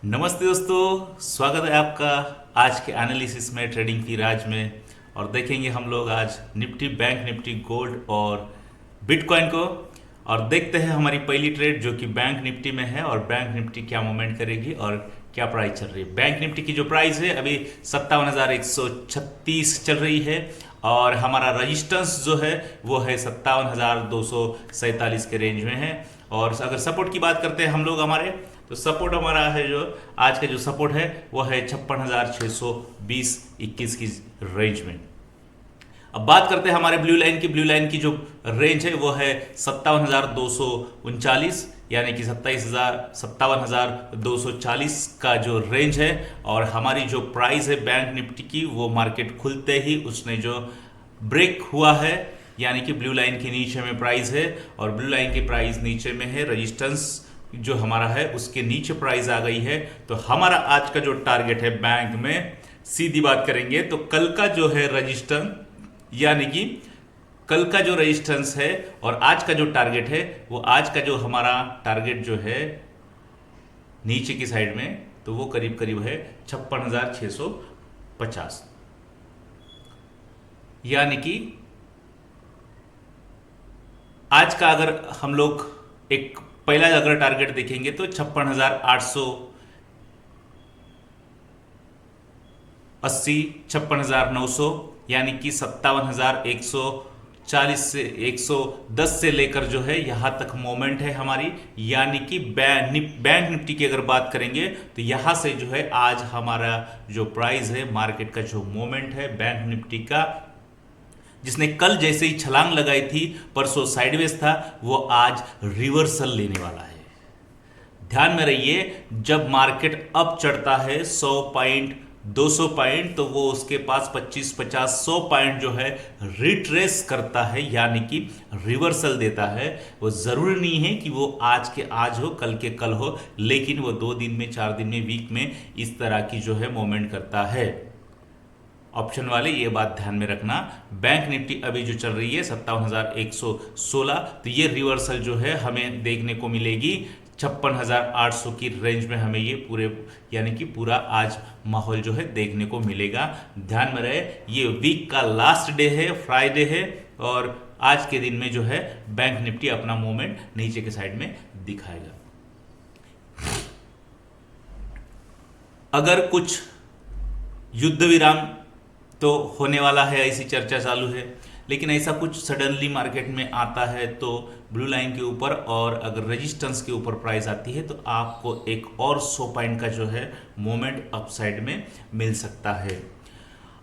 नमस्ते दोस्तों, स्वागत है आपका आज के एनालिसिस में ट्रेडिंग की राज में। और देखेंगे हम लोग आज निफ्टी, बैंक निफ्टी, गोल्ड और बिटकॉइन को। और देखते हैं हमारी पहली ट्रेड जो कि बैंक निफ्टी में है और बैंक निफ्टी क्या मूवमेंट करेगी और क्या प्राइस चल रही है। बैंक निफ्टी की जो प्राइस है अभी 57,136 चल रही है और हमारा रजिस्टेंस जो है वो है 57,247 के रेंज में है। और अगर सपोर्ट की बात करते हैं हम लोग हमारे, तो सपोर्ट हमारा है जो आज का जो सपोर्ट है वो है 56,620-21 की रेंज में। अब बात करते हैं हमारे ब्लू लाइन की। ब्लू लाइन की जो रेंज है वो है 57,239 यानी कि 57,240 का जो रेंज है। और हमारी जो प्राइस है बैंक निफ्टी की वो मार्केट खुलते ही उसने जो ब्रेक हुआ है यानी कि ब्लू लाइन के नीचे में प्राइस है और ब्लू लाइन की प्राइस नीचे में है। रजिस्टेंस जो हमारा है उसके नीचे प्राइस आ गई है। तो हमारा आज का जो टारगेट है बैंक में, सीधी बात करेंगे तो कल का जो है रजिस्टेंस यानी कि कल का जो रेजिस्टेंस है और आज का जो टारगेट है, वो आज का जो हमारा टारगेट जो है नीचे की साइड में, तो वो करीब करीब है 56,650 यानी कि आज का अगर हम लोग एक पहला अगर टारगेट देखेंगे तो 56,880, 56,900 यानी कि 57,140 से 110 से लेकर जो है यहां तक मोमेंट है हमारी। यानी कि बैंक निफ्टी की अगर बात करेंगे तो यहां से जो है आज हमारा जो प्राइस है, मार्केट का जो मोमेंट है बैंक निफ्टी का, जिसने कल जैसे ही छलांग लगाई थी, परसों साइडवेज था, वो आज रिवर्सल लेने वाला है। ध्यान में रहिए, जब मार्केट अप चढ़ता है 100 पॉइंट 200 पॉइंट तो वो उसके पास 25 50 100 पॉइंट जो है रिट्रेस करता है यानी कि रिवर्सल देता है। वो जरूरी नहीं है कि वो आज के आज हो, कल के कल हो, लेकिन वो 2 दिन में, 4 दिन में, वीक में इस तरह की जो है मूवमेंट करता है। ऑप्शन वाले ये बात ध्यान में रखना। बैंक निफ्टी अभी जो चल रही है 57,116, तो ये रिवर्सल जो है हमें देखने को मिलेगी 56,800 की रेंज में। हमें ये पूरे यानी कि पूरा आज माहौल जो है देखने को मिलेगा। ध्यान में रहे, ये वीक का लास्ट डे है, फ्राइडे है और आज के दिन में जो है बैंक निफ्टी अपना मूवमेंट नीचे के साइड में दिखाएगा। अगर कुछ युद्ध विराम तो होने वाला है, ऐसी चर्चा चालू है, लेकिन ऐसा कुछ सडनली मार्केट में आता है तो ब्लू लाइन के ऊपर और अगर रेजिस्टेंस के ऊपर प्राइस आती है तो आपको एक और 100 पॉइंट का जो है मोमेंट अपसाइड में मिल सकता है।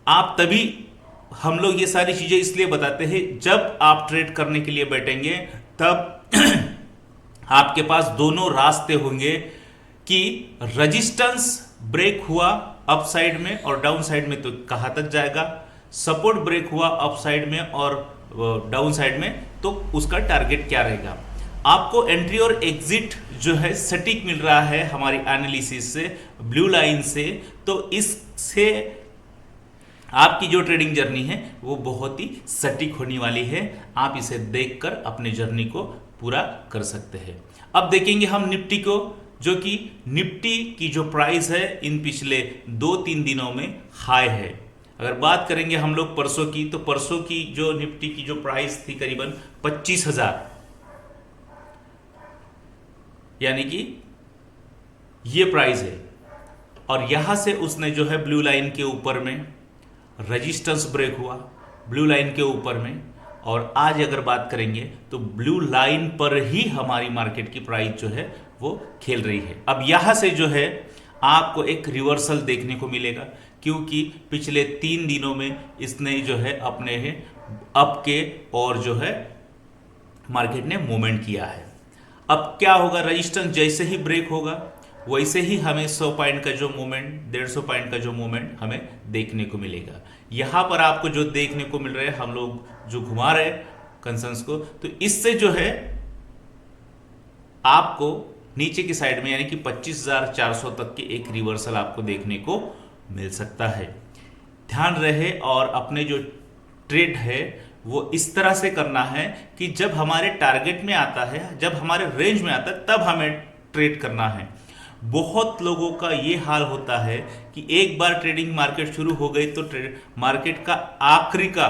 आप तभी, हम लोग ये सारी चीजें इसलिए बताते हैं, जब आप ट्रेड करने के लिए बैठेंगे तब आपके पास दोनों रास्ते होंगे कि रेजिस्टेंस ब्रेक हुआ अप साइड में और डाउन साइड में तो कहां तक जाएगा, सपोर्ट ब्रेक हुआ अप साइड में और डाउन साइड में तो उसका टारगेट क्या रहेगा। आपको एंट्री और एग्जिट जो है सटीक मिल रहा है हमारी एनालिसिस से, ब्लू लाइन से, तो इससे आपकी जो ट्रेडिंग जर्नी है वो बहुत ही सटीक होने वाली है। आप इसे देखकर अपने जर्नी को पूरा कर सकते हैं। अब देखेंगे हम निफ्टी को, जो कि निफ्टी की जो प्राइस है इन पिछले 2-3 दिनों में हाई है। अगर बात करेंगे हम लोग परसों की, तो परसों की जो निफ्टी की जो प्राइस थी करीबन 25,000 यानी कि ये प्राइस है। और यहां से उसने जो है ब्लू लाइन के ऊपर में रेजिस्टेंस ब्रेक हुआ, ब्लू लाइन के ऊपर में, और आज अगर बात करेंगे तो ब्लू लाइन पर ही हमारी मार्केट की प्राइस जो है वो खेल रही है। अब यहां से जो है आपको एक रिवर्सल देखने को मिलेगा, क्योंकि पिछले 3 दिनों में इसने जो है अपने अप के और जो है मार्केट ने मूवमेंट किया है। अब क्या होगा, रजिस्टेंस जैसे ही ब्रेक होगा वैसे ही हमें 100 पॉइंट का जो मूवमेंट, 150 पॉइंट का जो मूवमेंट हमें देखने को मिलेगा। यहां पर आपको जो देखने को मिल रहा है, हम लोग जो घुमा रहे कंसर्न्स को, तो इससे जो है आपको नीचे की साइड में यानी कि 25,400 तक की एक रिवर्सल आपको देखने को मिल सकता है। ध्यान रहे, और अपने जो ट्रेड है वो इस तरह से करना है कि जब हमारे टारगेट में आता है, जब हमारे रेंज में आता है, तब हमें ट्रेड करना है। बहुत लोगों का ये हाल होता है कि एक बार ट्रेडिंग मार्केट शुरू हो गई तो मार्केट का आखिरी का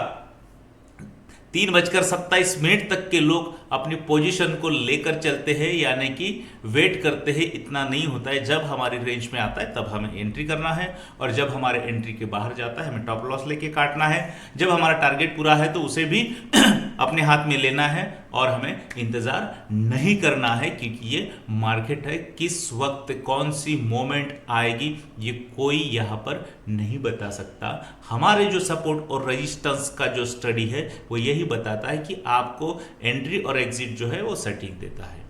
3:27 तक के लोग अपनी पोजीशन को लेकर चलते हैं, यानी कि वेट करते हैं। इतना नहीं होता है, जब हमारी रेंज में आता है तब हमें एंट्री करना है, और जब हमारे एंट्री के बाहर जाता है हमें टॉप लॉस लेके काटना है। जब हमारा टारगेट पूरा है तो उसे भी अपने हाथ में लेना है और हमें इंतजार नहीं करना है, क्योंकि ये मार्केट है, किस वक्त कौन सी मोमेंट आएगी ये कोई यहाँ पर नहीं बता सकता। हमारे जो सपोर्ट और रेजिस्टेंस का जो स्टडी है वो यही बताता है कि आपको एंट्री और एग्जिट जो है वो सटीक देता है।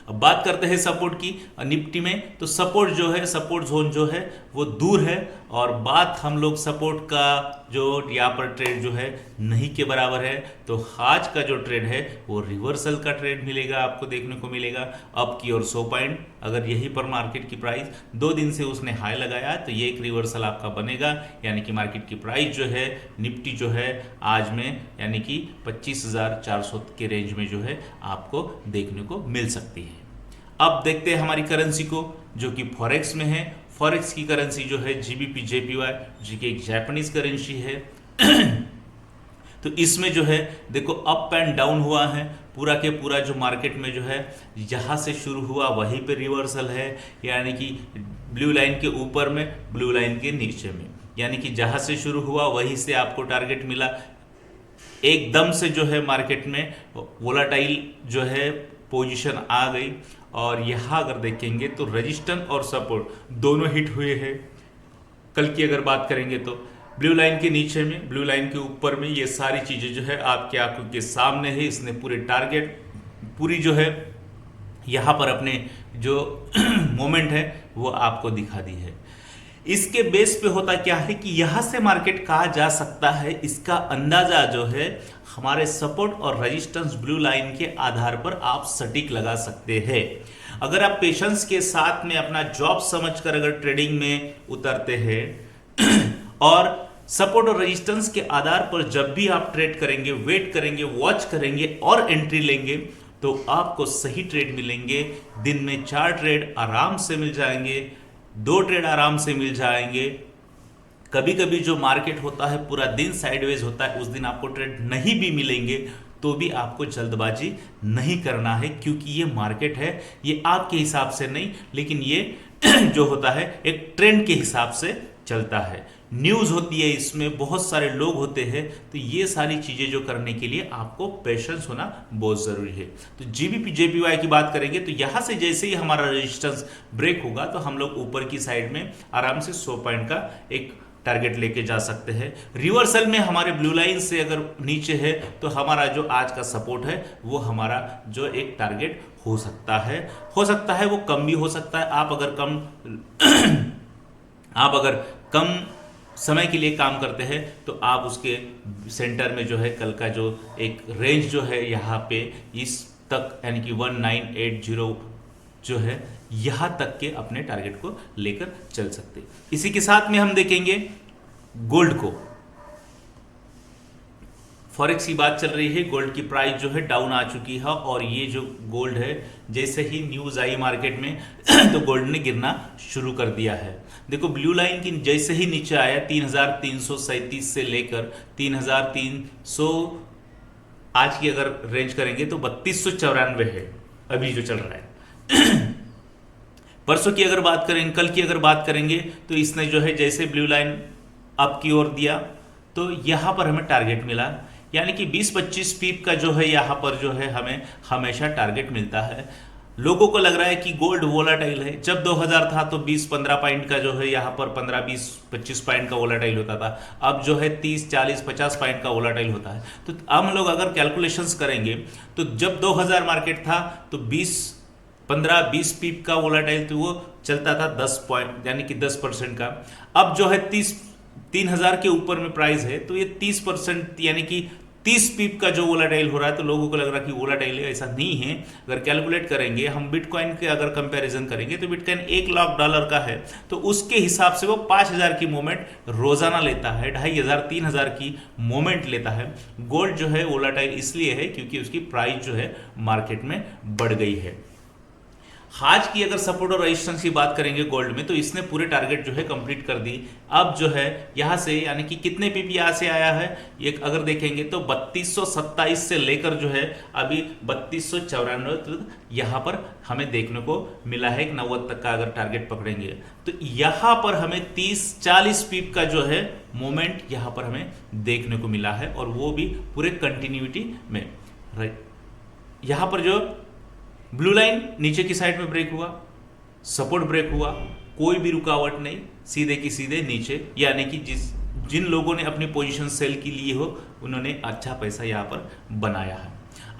अब बात करते हैं सपोर्ट की निफ्टी में, तो सपोर्ट जो है, सपोर्ट जोन जो है वो दूर है, और बात हम लोग सपोर्ट का जो यहाँ पर ट्रेड जो है नहीं के बराबर है। तो आज का जो ट्रेड है वो रिवर्सल का ट्रेड मिलेगा, आपको देखने को मिलेगा अप की और 100 पॉइंट। अगर यहीं पर मार्केट की प्राइस 2 दिन से उसने हाई लगाया तो ये एक रिवर्सल आपका बनेगा, यानी कि मार्केट की प्राइस जो है निफ्टी जो है आज में यानी कि 25,400 के रेंज में जो है आपको देखने को मिल सकती है। अब देखते हैं हमारी करेंसी को, जो कि फॉरेक्स में है। फॉरेक्स की करेंसी जो है GBP JPY, जो कि एक जापानीज करेंसी है। तो इसमें जो है देखो अप एंड डाउन हुआ है, पूरा के पूरा जो मार्केट में जो है जहाँ से शुरू हुआ वहीं पे रिवर्सल है, यानी कि ब्लू लाइन के ऊपर में, ब्लू लाइन के नीचे में, यानी कि जहाँ से शुरू हुआ वहीं से आपको टारगेट मिला। एकदम से जो है मार्केट में वोलाटाइल जो है पोजीशन आ गई, और यहाँ अगर देखेंगे तो रेजिस्टेंस और सपोर्ट दोनों हिट हुए हैं। कल की अगर बात करेंगे तो ब्लू लाइन के नीचे में, ब्लू लाइन के ऊपर में, ये सारी चीज़ें जो है आपके आंखों के सामने है। इसने पूरे टारगेट पूरी जो है यहाँ पर अपने जो मोमेंट है वो आपको दिखा दी है। इसके बेस पे होता क्या है कि यहाँ से मार्केट कहा जा सकता है, इसका अंदाजा जो है हमारे सपोर्ट और रेजिस्टेंस ब्लू लाइन के आधार पर आप सटीक लगा सकते हैं। अगर आप पेशेंस के साथ में अपना जॉब समझकर अगर ट्रेडिंग में उतरते हैं और सपोर्ट और रेजिस्टेंस के आधार पर जब भी आप ट्रेड करेंगे, वेट करेंगे, वॉच करेंगे और एंट्री लेंगे, तो आपको सही ट्रेड मिलेंगे। दिन में 4 ट्रेड आराम से मिल जाएंगे, 2 ट्रेड आराम से मिल जाएंगे। कभी कभी जो मार्केट होता है पूरा दिन साइडवेज होता है, उस दिन आपको ट्रेड नहीं भी मिलेंगे, तो भी आपको जल्दबाजी नहीं करना है, क्योंकि ये मार्केट है, ये आपके हिसाब से नहीं, लेकिन ये जो होता है एक ट्रेंड के हिसाब से चलता है। न्यूज़ होती है, इसमें बहुत सारे लोग होते हैं, तो ये सारी चीज़ें जो करने के लिए आपको पेशेंस होना बहुत ज़रूरी है। तो GBP JPY की बात करेंगे तो यहाँ से जैसे ही हमारा रेजिस्टेंस ब्रेक होगा तो हम लोग ऊपर की साइड में आराम से 100 पॉइंट का एक टारगेट लेके जा सकते हैं। रिवर्सल में हमारे ब्लू लाइन से अगर नीचे है तो हमारा जो आज का सपोर्ट है वो हमारा जो एक टारगेट हो सकता है वो कम भी हो सकता है। आप अगर कम समय के लिए काम करते हैं तो आप उसके सेंटर में जो है कल का जो एक रेंज जो है यहाँ पे इस तक, यानी कि 1980 जो है यहाँ तक के अपने टारगेट को लेकर चल सकते। इसी के साथ में हम देखेंगे गोल्ड को। फॉरेक्स की बात चल रही है, गोल्ड की प्राइस जो है डाउन आ चुकी है, और ये जो गोल्ड है जैसे ही न्यूज़ आई मार्केट में तो गोल्ड ने गिरना शुरू कर दिया है। देखो ब्लू लाइन की जैसे ही नीचे आया 3,337 से लेकर 3,300 आज की अगर रेंज करेंगे तो 3,294 है अभी जो चल रहा है। परसों की अगर बात करेंगे, कल की अगर बात करेंगे तो इसने जो है जैसे ब्लू लाइन अप की ओर दिया तो यहाँ पर हमें टारगेट मिला, यानी कि 20-25 पीप का जो है यहाँ पर जो है हमें हमेशा टारगेट मिलता है। लोगों को लग रहा है कि गोल्ड वोलाटाइल है, जब 2000 था तो 20-15 पॉइंट का जो है यहाँ पर 15-20-25 पॉइंट का वोलाटाइल होता था, अब जो है 30-40-50 पॉइंट का वोलाटाइल होता है। तो हम लोग अगर कैलकुलेशंस करेंगे तो जब 2000 मार्केट था तो 15-20 पीप का वोलाटाइल तो वो चलता था 10 पॉइंट यानी कि 10% का। अब जो है 3,000 के ऊपर में प्राइस है तो ये 30% यानी कि 30 पीप का जो वोलाटाइल हो रहा है, तो लोगों को लग रहा है कि वोलाटाइल है, ऐसा नहीं है। अगर कैलकुलेट करेंगे हम बिटकॉइन के अगर कंपैरिजन करेंगे तो बिटकॉइन $1,00,000 का है, तो उसके हिसाब से वो 5,000 की मूवमेंट रोजाना लेता है, 2,500-3,000 की मूवमेंट लेता है। गोल्ड जो है वोलाटाइल इसलिए है क्योंकि उसकी प्राइस जो है मार्केट में बढ़ गई है। आज की अगर सपोर्ट और रेजिस्टेंस की बात करेंगे गोल्ड में, तो इसने पूरे टारगेट जो है कंप्लीट कर दी। अब जो है यहाँ से यानी कि कितने पीपी यहाँ से आया है, ये अगर देखेंगे तो 3227 से लेकर जो है अभी 3294 यहाँ पर हमें देखने को मिला है। एक 90 तक का अगर टारगेट पकड़ेंगे तो यहाँ पर हमें 30-40 पीप का जो है मोमेंट यहाँ पर हमें देखने को मिला है, और वो भी पूरे कंटिन्यूटी में। राइट, यहाँ पर जो ब्लू लाइन नीचे की साइड में ब्रेक हुआ, सपोर्ट ब्रेक हुआ, कोई भी रुकावट नहीं, सीधे की सीधे नीचे, यानी कि जिन लोगों ने अपनी पोजीशन सेल की ली हो उन्होंने अच्छा पैसा यहाँ पर बनाया है।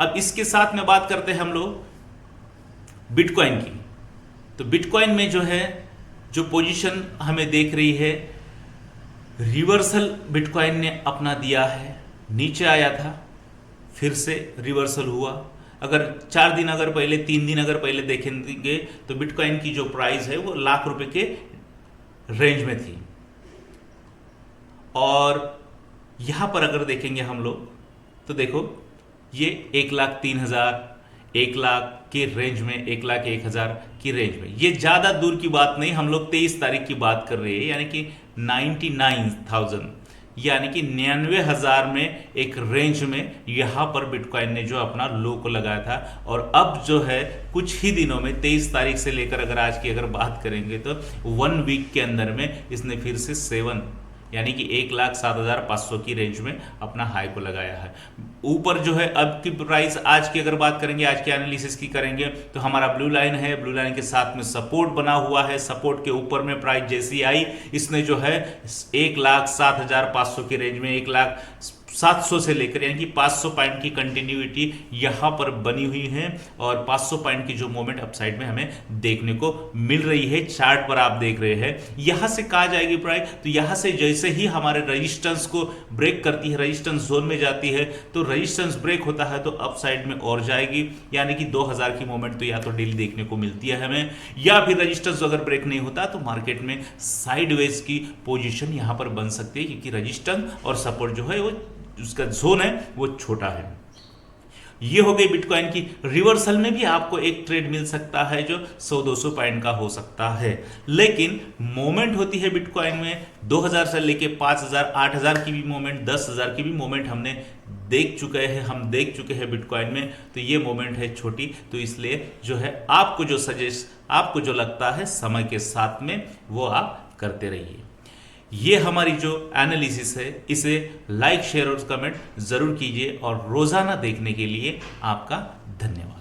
अब इसके साथ में बात करते हैं हम लोग बिटकॉइन की। तो बिटकॉइन में जो है जो पोजीशन हमें देख रही है, रिवर्सल बिटकॉइन ने अपना दिया है। नीचे आया था, फिर से रिवर्सल हुआ। अगर 4 दिन अगर पहले 3 दिन अगर पहले देखेंगे तो बिटकॉइन की जो प्राइस है वो लाख रुपए के रेंज में थी, और यहां पर अगर देखेंगे हम लोग तो देखो ये 1,03,000, 1 लाख के रेंज में, 1,01,000 की रेंज में। ये ज़्यादा दूर की बात नहीं, हम लोग 23 तारीख की बात कर रहे हैं, यानी कि 99,000 यानी कि 99,000 में एक रेंज में यहाँ पर बिटकॉइन ने जो अपना लो को लगाया था। और अब जो है कुछ ही दिनों में 23 तारीख से लेकर अगर आज की अगर बात करेंगे तो 1 वीक के अंदर में इसने फिर से 7 यानी कि 1,07,500 की रेंज में अपना हाई को लगाया है। ऊपर जो है अब की प्राइस आज की अगर बात करेंगे, आज के एनालिसिस की करेंगे तो हमारा ब्लू लाइन है, ब्लू लाइन के साथ में सपोर्ट बना हुआ है। सपोर्ट के ऊपर में प्राइस जैसी आई, इसने जो है 1,07,500 की रेंज में 1,07,000 से लेकर यानी कि 500 पॉइंट की कंटिन्यूटी यहाँ पर बनी हुई है, और 500 पॉइंट की जो मूवमेंट अपसाइड में हमें देखने को मिल रही है। चार्ट पर आप देख रहे हैं यहाँ से कहाँ जाएगी प्राइस, तो यहाँ से जैसे ही हमारे रेजिस्टेंस को ब्रेक करती है, रेजिस्टेंस जोन में जाती है, तो रेजिस्टेंस ब्रेक होता है तो अपसाइड में और जाएगी, यानी कि 2000 की मूवमेंट तो या तो डेली देखने को मिलती है हमें, या फिर रेजिस्टेंस अगर ब्रेक नहीं होता तो मार्केट में साइडवेज की पोजीशन यहाँ पर बन सकती है, क्योंकि रेजिस्टेंस और सपोर्ट जो है वो उसका जोन है वो छोटा है। ये हो गई बिटकॉइन की। रिवर्सल में भी आपको एक ट्रेड मिल सकता है जो 100-200 पॉइंट का हो सकता है, लेकिन मोमेंट होती है बिटकॉइन में 2000 से लेके 5000, 8000 की भी मोमेंट, 10,000 की भी मोमेंट हमने देख चुके हैं बिटकॉइन में। तो ये मोमेंट है छोटी, तो इसलिए जो है आपको जो लगता है समय के साथ में वो आप करते रहिए। ये हमारी जो एनालिसिस है इसे लाइक, शेयर और कमेंट जरूर कीजिए, और रोजाना देखने के लिए आपका धन्यवाद।